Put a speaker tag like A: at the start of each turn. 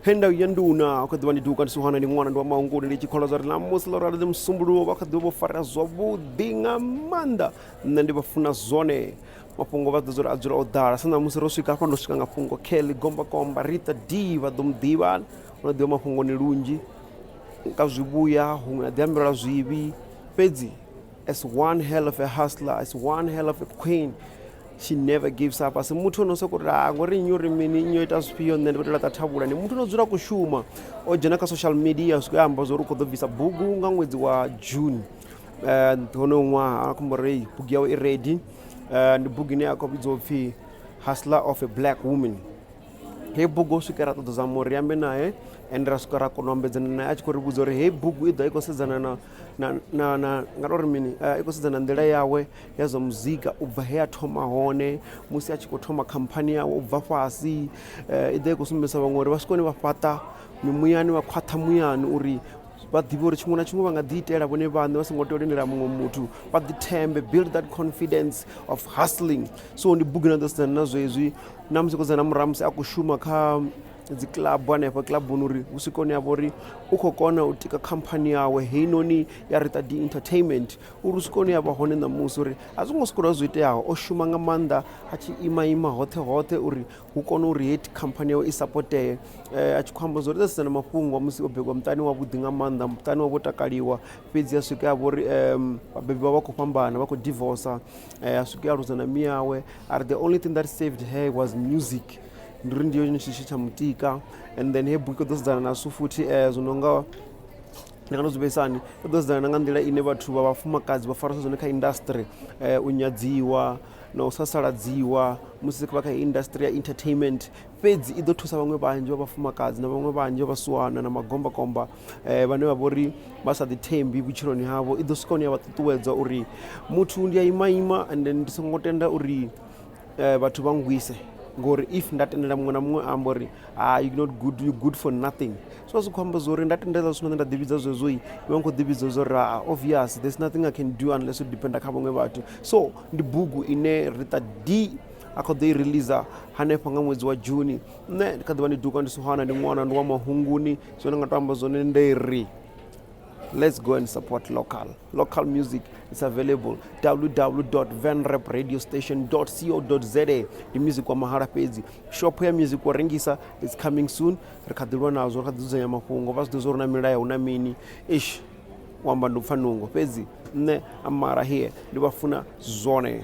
A: henda yanduna ukadiwa ndi duka ndisuhana ndi mwana ndi maungu ndi chikhola zari la muslora ndi msumbuluwo bakadiwa bofara zobudi nga manda ndi bafuna zone mapungo vadozora adzura odara sana musiro swika hapa ndo swika ngapungo Kelly Gomba Komba Rita D vadomdiva unadiwa mapungo ni lunji nkazvibuya humwe adiambira zvivi pedzi as one hell of a hustler, as one hell of a queen. She never gives up. As muthu unosokora ngori nyori mini nyoita spio nende kuti latathabula ni muthu unozura kushuma ojena ka social media sikuyamba zori kudobvisa bugu nga mwedzi wa June ntono mwa akumborei bugu yawo ready ndi bugu ne akobizopfi Hustler of a Black Woman. He bugu sikara to zamori yambe naye endra sikara konombedzana naye achikori buzori he bugu ido ikosedzana na ngarori mini ikosedzana ndela yawe yazo muzika ubva he athoma hone musi achikothoma company yawo ubva fasi ido ikosumbesa vangori vasikoni vafata mimuyani vakhwatha muyani uri vadhive uri chimwe na chimwe vangadhiitela vone vane vasingotolendera mumwe muthu vadhitembe build that confidence of hustling. So ndi bugu nadosedzana nazvo izvi namusi kozana muramusi akushuma kha dziclub hanefha clubuni uri usikoni yavo uri ukhokona utika company yawe heinoni ya Rita D Entertainment uri usikoni yavo hone namusi uri azvingosikora zvoiteyawo oshuma nga manda achiima hothe uri ukona uri heti company yawo isapoteye achikhwamba zori zasedzana mapungo musi obhekwa mutani wavhuḓi nga manda mutani wavo takaliwa fhedzi yasvika yavo uri vabebi vavo vakufhambana vakodivorca asvika yaruzana miyawe ari the only thing that saved her was music ndiri ndiyo chishi chamutika and then he buku dosedzana nasu futhi zvinonga ndakanozvipesani dosedzana nanga ndila ine vathu vavafumakadzi vafarisa zvone kha industry unyadziwa nousasaladziwa musi vaka industry ya entertainment fedzi idothusa vamwe vanji vavafumakadzi na vamwe vanji vavasuwana na magomba komba vane vavori vasadhithembi vutshiloni havo idosvikoni yavatutuwedza uri muthu ndiyaima and then ndisingotenda uri vathu vangwise ngori if ndatendela mumwe na mumwe amba uri you're not good, you're good for nothing. So asikhwamba zori ndatendela zwino ndadivhidza zwezwoi ivangodivhidza zori obvious there's nothing I can do unless you dependa kha vamwe vathu. So ndi bugu ine Rita D akhodoireleasa hanefha nga mwedzi wa June nne ndikadiva ndiduka ndisuhana ndi mwana ndi wa mahunguni zwone ngatamba zwone nderi let's go and support local music. It's available www.vanrapradiostation.co.za. The music wa mahala pedzi shop ya music wa rengisa is coming soon. Rikadilwa nazo rikadizanya mafungo vasidozoro na milaya unamini wamba ndopfanungo pedzi ne amara here ndivafuna zone.